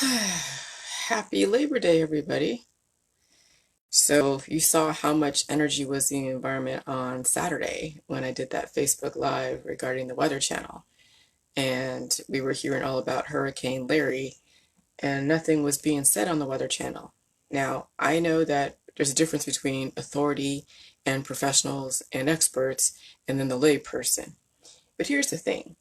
Happy Labor Day, everybody. So, you saw how much energy was in the environment on Saturday when I did that Facebook Live regarding the Weather Channel. And we were hearing all about Hurricane Larry, and nothing was being said on the Weather Channel. Now, I know that there's a difference between authority and professionals and experts, and then the lay person. But here's the thing.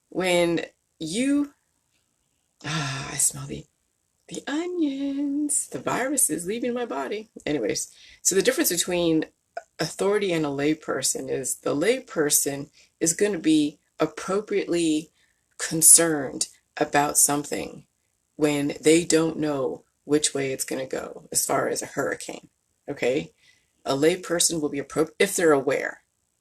When you, I smell the onions, the virus is leaving my body. Anyways, so the difference between authority and a layperson is the layperson is going to be appropriately concerned about something when they don't know which way it's going to go as far as a hurricane. Okay? A layperson will be appropriate if they're aware.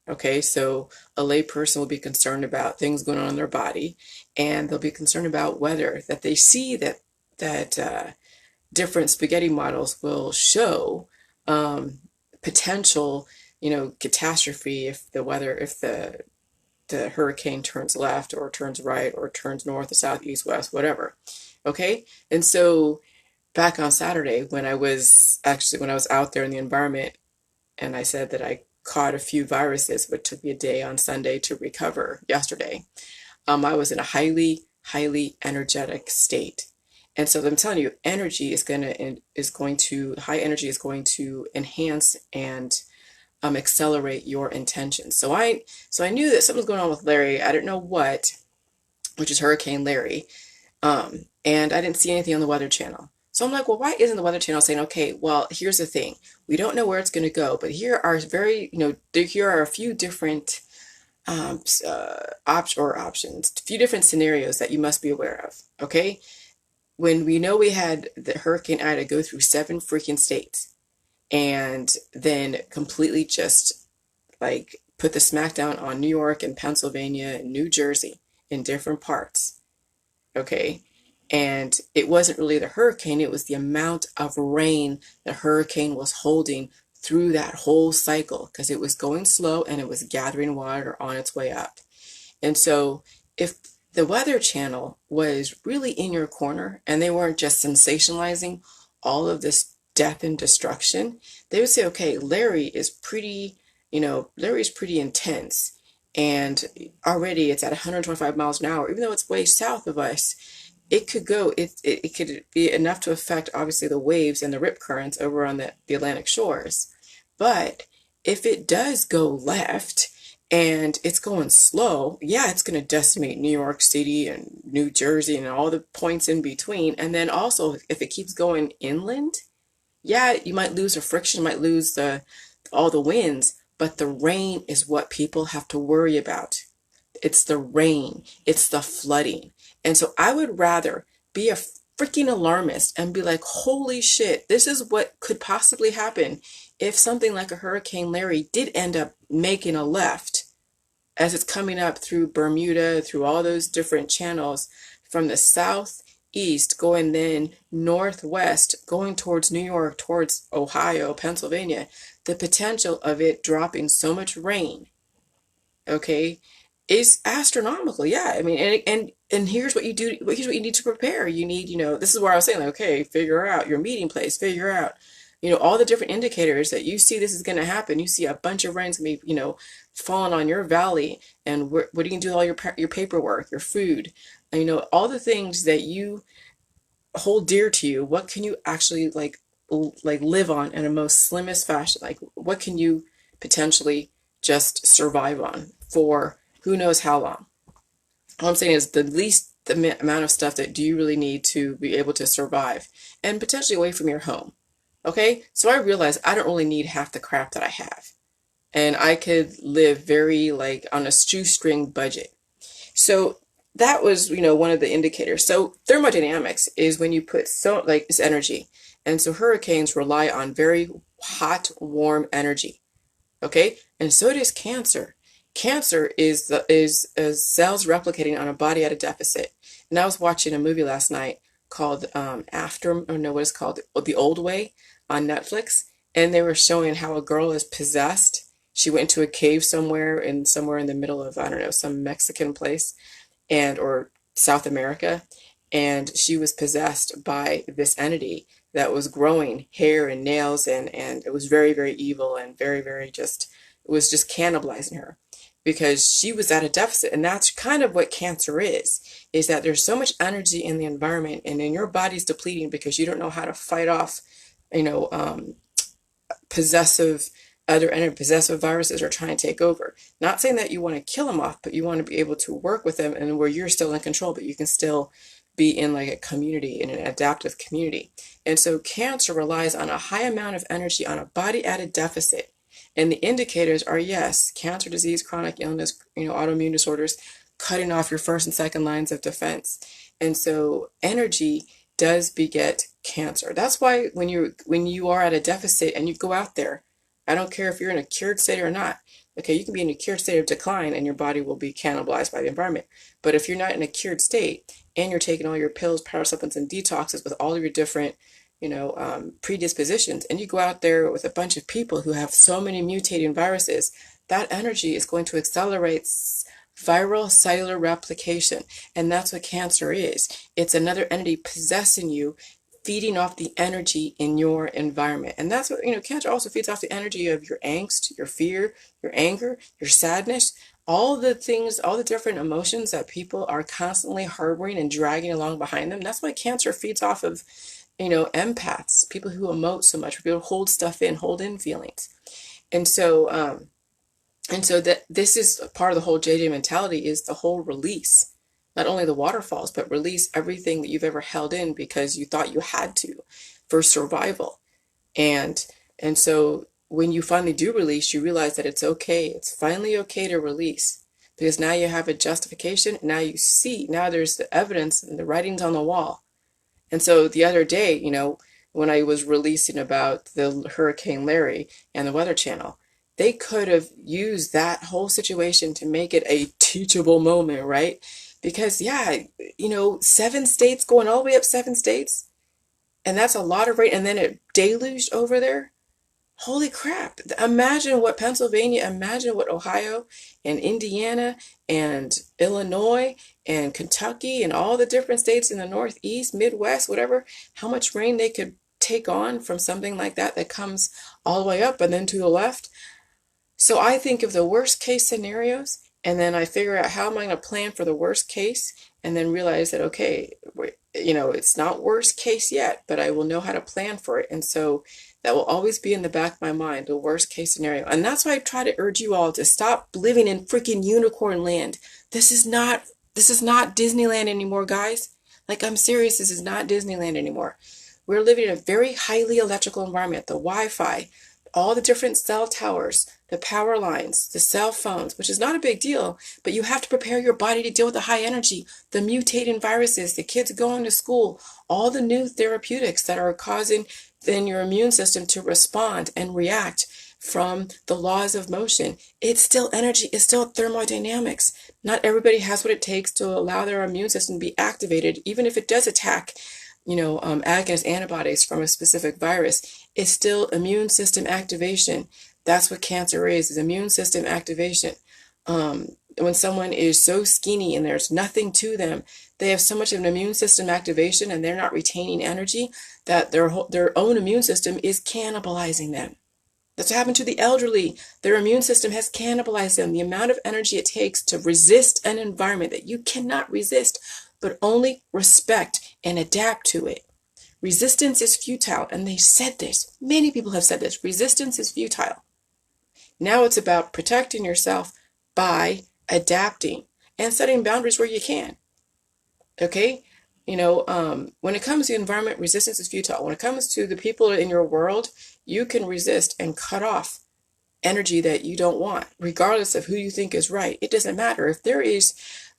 Okay, so a layperson will be concerned about things going on in their body, and they'll be concerned about weather that they see that different spaghetti models will show potential, catastrophe if the hurricane turns left or turns right or turns north or south, east, west, whatever. Okay, and so back on Saturday when I was out there in the environment, and I said that I caught a few viruses, but took me a day on Sunday to recover yesterday. I was in a highly energetic state. And so I'm telling you, high energy is going to enhance and accelerate your intentions. So I knew that something was going on with Larry. I didn't know what, which is Hurricane Larry. And I didn't see anything on the Weather Channel. So I'm like, well, why isn't the Weather Channel saying, okay, well, here's the thing. We don't know where it's going to go, but here are here are a few different options, a few different scenarios that you must be aware of. Okay. When we know we had the Hurricane Ida go through 7 freaking states and then completely just like put the smackdown on New York and Pennsylvania and New Jersey in different parts. Okay. And it wasn't really the hurricane, it was the amount of rain the hurricane was holding through that whole cycle because it was going slow and it was gathering water on its way up. And so if the Weather Channel was really in your corner and they weren't just sensationalizing all of this death and destruction, they would say, okay, Larry's pretty intense. And already it's at 125 miles an hour, even though it's way south of us. It could be enough to affect obviously the waves and the rip currents over on the Atlantic shores. But if it does go left and it's going slow, yeah, it's going to decimate New York City and New Jersey and all the points in between. And then also, if it keeps going inland, yeah, you might lose the friction, you might lose all the winds, but the rain is what people have to worry about. It's the rain, it's the flooding. And so I would rather be a freaking alarmist and be like, holy shit, this is what could possibly happen if something like a Hurricane Larry did end up making a left as it's coming up through Bermuda, through all those different channels from the southeast, going then northwest, going towards New York, towards Ohio, Pennsylvania. The potential of it dropping so much rain, okay, is astronomical. Yeah, I mean, and here's what you do. Here's what you need to prepare. You need, this is where I was saying, like, okay, figure out your meeting place. Figure out, all the different indicators that you see this is going to happen. You see a bunch of rain's going to be, falling on your valley, and what are you going to do with all your paperwork, your food, and, all the things that you hold dear to you. What can you actually like live on in a most slimmest fashion? Like, what can you potentially just survive on for who knows how long? All I'm saying is the amount of stuff that do you really need to be able to survive and potentially away from your home. Okay, so I realize I don't really need half the crap that I have, and I could live very like on a shoestring budget. So that was, one of the indicators. So thermodynamics is when you put it's energy, and so hurricanes rely on very hot, warm energy. Okay, and so does cancer. Cancer is cells replicating on a body at a deficit. And I was watching a movie last night called what is called The Old Way on Netflix, and they were showing how a girl is possessed. She went into a cave somewhere in the middle of, I don't know, some Mexican place or South America, and she was possessed by this entity that was growing hair and nails, and it was very, very evil and very, very just, it was just cannibalizing her because she was at a deficit. And that's kind of what cancer is that there's so much energy in the environment and then your body's depleting because you don't know how to fight off, you know, possessive possessive viruses are trying to take over. Not saying that you want to kill them off, but you want to be able to work with them and where you're still in control, but you can still be in like a community, in an adaptive community. And so cancer relies on a high amount of energy on a body at a deficit. And the indicators are, yes, cancer, disease, chronic illness, autoimmune disorders, cutting off your first and second lines of defense. And so energy does beget cancer. That's why when you are at a deficit and you go out there, I don't care if you're in a cured state or not. Okay, you can be in a cured state of decline and your body will be cannibalized by the environment. But if you're not in a cured state and you're taking all your pills, power supplements, and detoxes with all of your different, predispositions, and you go out there with a bunch of people who have so many mutating viruses, that energy is going to accelerate viral cellular replication. And that's what cancer is. It's another entity possessing you, feeding off the energy in your environment. And that's what, cancer also feeds off the energy of your angst, your fear, your anger, your sadness, all the things, all the different emotions that people are constantly harboring and dragging along behind them. That's why cancer feeds off of, empaths, people who emote so much, people who hold stuff in, hold in feelings. And so, that this is part of the whole JJ mentality is the whole release, not only the waterfalls, but release everything that you've ever held in because you thought you had to for survival. And so when you finally do release, you realize that it's okay. It's finally okay to release because now you have a justification. Now you see, now there's the evidence and the writings on the wall. And so the other day, when I was releasing about the Hurricane Larry and the Weather Channel, they could have used that whole situation to make it a teachable moment, right? Because, yeah, 7 states going all the way up 7 states, and that's a lot of rain, and then it deluged over there. Holy crap. Imagine what Pennsylvania, imagine what Ohio and Indiana and Illinois and Kentucky and all the different states in the Northeast, Midwest, whatever, how much rain they could take on from something like that comes all the way up and then to the left. So I think of the worst case scenarios, and then I figure out how am I going to plan for the worst case, and then realize that, okay, it's not worst case yet, but I will know how to plan for it. And so that will always be in the back of my mind, the worst case scenario. And that's why I try to urge you all to stop living in freaking unicorn land. This is not Disneyland anymore, guys. Like, I'm serious, this is not Disneyland anymore. We're living in a very highly electrical environment. The Wi-Fi, all the different cell towers, the power lines, the cell phones, which is not a big deal, but you have to prepare your body to deal with the high energy, the mutating viruses, the kids going to school, all the new therapeutics that are causing then your immune system to respond and react from the laws of motion. It's still energy, it's still thermodynamics. Not everybody has what it takes to allow their immune system to be activated, even if it does attack agonist antibodies from a specific virus. It's still immune system activation. That's what cancer is immune system activation. When someone is so skinny and there's nothing to them, they have so much of an immune system activation and they're not retaining energy that their own immune system is cannibalizing them. That's what happened to the elderly. Their immune system has cannibalized them. The amount of energy it takes to resist an environment that you cannot resist, but only respect and adapt to it. Resistance is futile, and they said this. Many people have said this. Resistance is futile. Now it's about protecting yourself by adapting and setting boundaries where you can. Okay? When it comes to the environment, resistance is futile. When it comes to the people in your world, you can resist and cut off energy that you don't want, regardless of who you think is right. It doesn't matter. If there is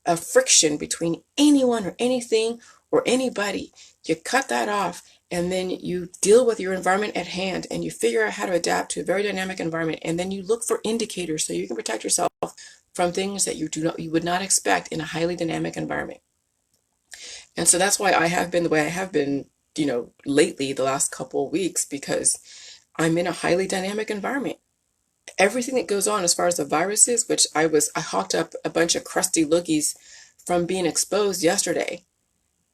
a friction between anyone or anything or anybody, you cut that off and then you deal with your environment at hand and you figure out how to adapt to a very dynamic environment, and then you look for indicators so you can protect yourself from things that you would not expect in a highly dynamic environment. And so that's why I have been the way I have been, lately, the last couple of weeks, because I'm in a highly dynamic environment. Everything that goes on as far as the viruses, which I hawked up a bunch of crusty loogies from being exposed yesterday.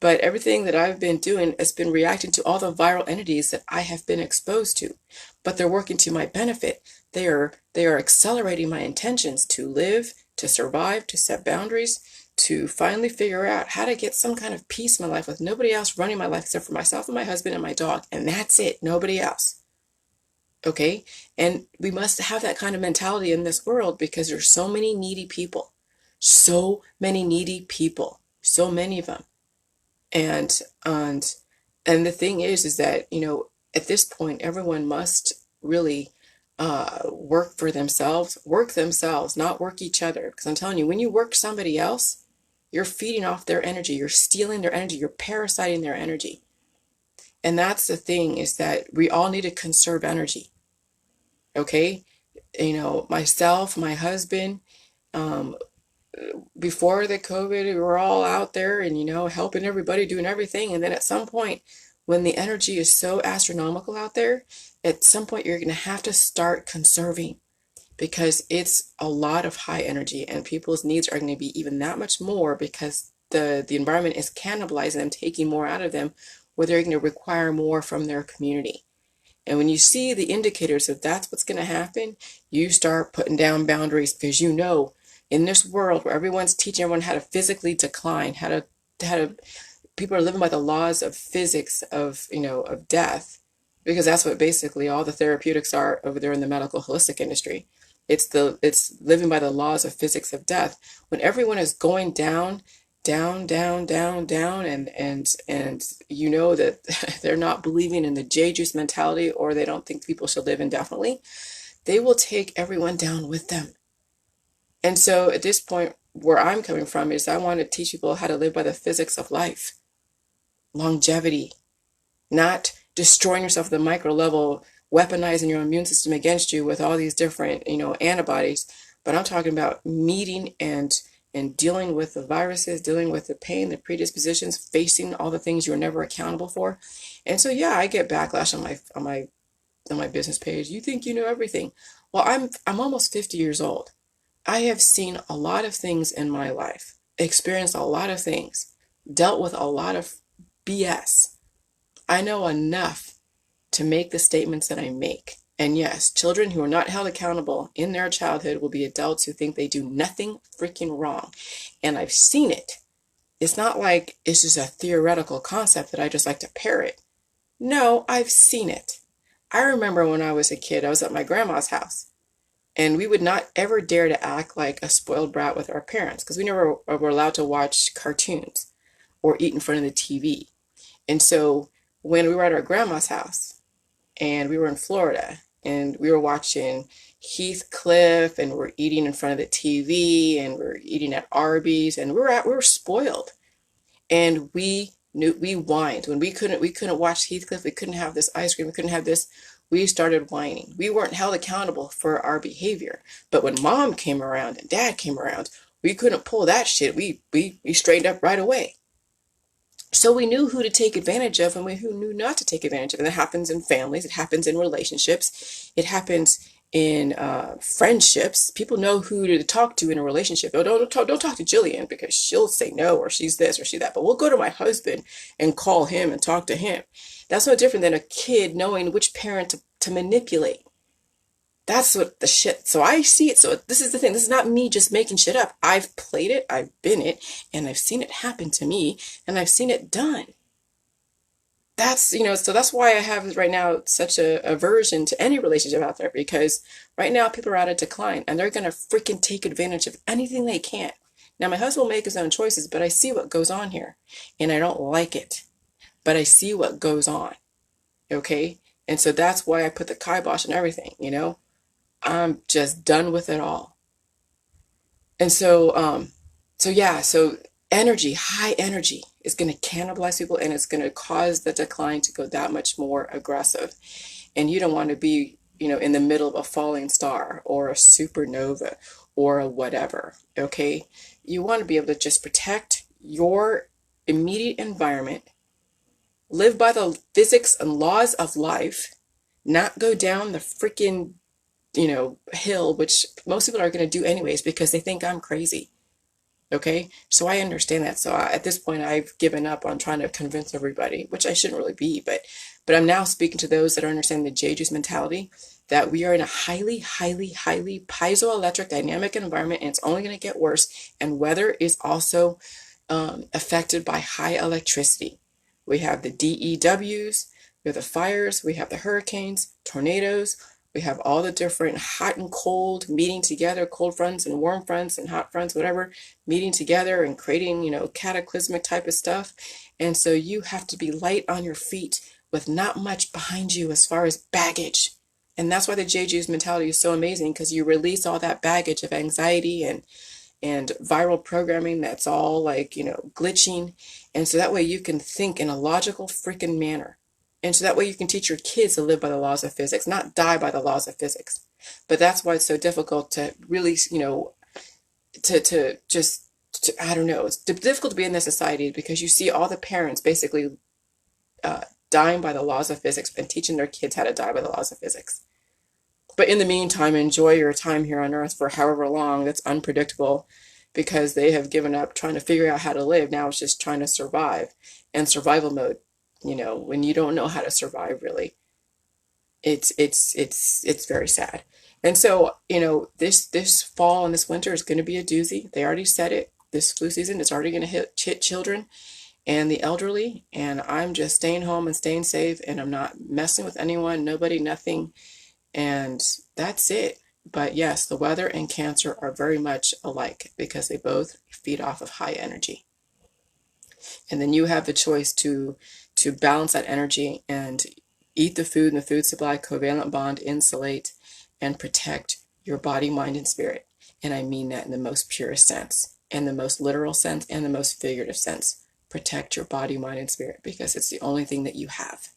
But everything that I've been doing has been reacting to all the viral entities that I have been exposed to. But they're working to my benefit. They are accelerating my intentions to live, to survive, to set boundaries, to finally figure out how to get some kind of peace in my life with nobody else running my life except for myself and my husband and my dog. And that's it, nobody else. Okay? And we must have that kind of mentality in this world because there's so many needy people. So many needy people. So many of them. And and and the thing is that, at this point, everyone must really work themselves, not work each other. Because I'm telling you, when you work somebody else, you're feeding off their energy, you're stealing their energy, you're parasiting their energy. And that's the thing, is that we all need to conserve energy. Okay? Myself, my husband, um, before the COVID, we were all out there and, helping everybody, doing everything. And then at some point, when the energy is so astronomical out there, at some point you're going to have to start conserving because it's a lot of high energy and people's needs are going to be even that much more because the environment is cannibalizing them, taking more out of them, where they're going to require more from their community. And when you see the indicators that that's what's going to happen, you start putting down boundaries because in this world where everyone's teaching everyone how to physically decline, how to people are living by the laws of physics of death, because that's what basically all the therapeutics are over there in the medical holistic industry. It's living by the laws of physics of death. When everyone is going down, down, down, down, down, and that they're not believing in the J juice mentality, or they don't think people should live indefinitely, they will take everyone down with them. And so at this point, where I'm coming from is I want to teach people how to live by the physics of life, longevity, not destroying yourself at the micro level, weaponizing your immune system against you with all these different, antibodies. But I'm talking about meeting and dealing with the viruses, dealing with the pain, the predispositions, facing all the things you're never accountable for. And so, yeah, I get backlash on my business page. You think you know everything. Well, I'm almost 50 years old. I have seen a lot of things in my life, experienced a lot of things, dealt with a lot of BS. I know enough to make the statements that I make. And yes, children who are not held accountable in their childhood will be adults who think they do nothing freaking wrong. And I've seen it. It's not like it's just a theoretical concept that I just like to parrot. No, I've seen it. I remember when I was a kid, I was at my grandma's house. And we would not ever dare to act like a spoiled brat with our parents because we never were allowed to watch cartoons or eat in front of the TV. And so when we were at our grandma's house and we were in Florida and we were watching Heathcliff and we're eating in front of the TV and we're eating at Arby's and we were spoiled. And we whined when we couldn't watch Heathcliff, we couldn't have this ice cream, we couldn't have this. We started whining. We weren't held accountable for our behavior. But when mom came around and dad came around, we couldn't pull that shit. We straightened up right away. So we knew who to take advantage of and who knew not to take advantage of. And that happens in families. It happens in relationships. It happens in friendships. People know who to talk to in a relationship. Oh, don't talk to Jillian because she'll say no or she's this or she's that. But we'll go to my husband and call him and talk to him. That's no different than a kid knowing which parent to manipulate. That's what the shit. So I see it. So this is the thing. This is not me just making shit up. I've played it. I've been it. And I've seen it happen to me. And I've seen it done. So that's why I have right now such a aversion to any relationship out there. Because right now people are at a decline. And they're going to freaking take advantage of anything they can. Now my husband will make his own choices. But I see what goes on here. And I don't like it. But I see what goes on. Okay? And so that's why I put the kibosh on everything, I'm just done with it all. And so energy, high energy is going to cannibalize people and it's going to cause the decline to go that much more aggressive. And you don't want to be, in the middle of a falling star or a supernova or a whatever, okay? You want to be able to just protect your immediate environment, live by the physics and laws of life, not go down the freaking hill, which most people are going to do anyways because they think I'm crazy. Okay, so I understand that. So at this point, I've given up on trying to convince everybody, which I shouldn't really be, but I'm now speaking to those that are understanding the J juice mentality, that we are in a highly, highly, highly piezoelectric dynamic environment, and it's only going to get worse. And weather is also affected by high electricity. We have the DEWs, we have the fires, we have the hurricanes, tornadoes, we have all the different hot and cold meeting together, cold fronts and warm fronts and hot fronts, whatever, meeting together and creating, cataclysmic type of stuff. And so you have to be light on your feet with not much behind you as far as baggage. And that's why the JG's mentality is so amazing, because you release all that baggage of anxiety and viral programming that's all like, glitching. And so that way you can think in a logical freaking manner. And so that way you can teach your kids to live by the laws of physics, not die by the laws of physics. But that's why it's so difficult to really, to just, I don't know, it's difficult to be in this society, because you see all the parents basically dying by the laws of physics and teaching their kids how to die by the laws of physics. But in the meantime, enjoy your time here on Earth for however long. That's unpredictable, because they have given up trying to figure out how to live. Now it's just trying to survive. And survival mode, when you don't know how to survive, really, it's very sad. And so, this fall and this winter is going to be a doozy. They already said it. This flu season is already going to hit children and the elderly. And I'm just staying home and staying safe, and I'm not messing with anyone, nobody, nothing. And that's it. But yes, the weather and cancer are very much alike, because they both feed off of high energy. And then you have the choice to balance that energy and eat the food and the food supply, covalent bond, insulate, and protect your body, mind, and spirit. And I mean that in the most purest sense, and the most literal sense, and the most figurative sense. Protect your body, mind, and spirit, because it's the only thing that you have.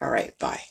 All right, bye.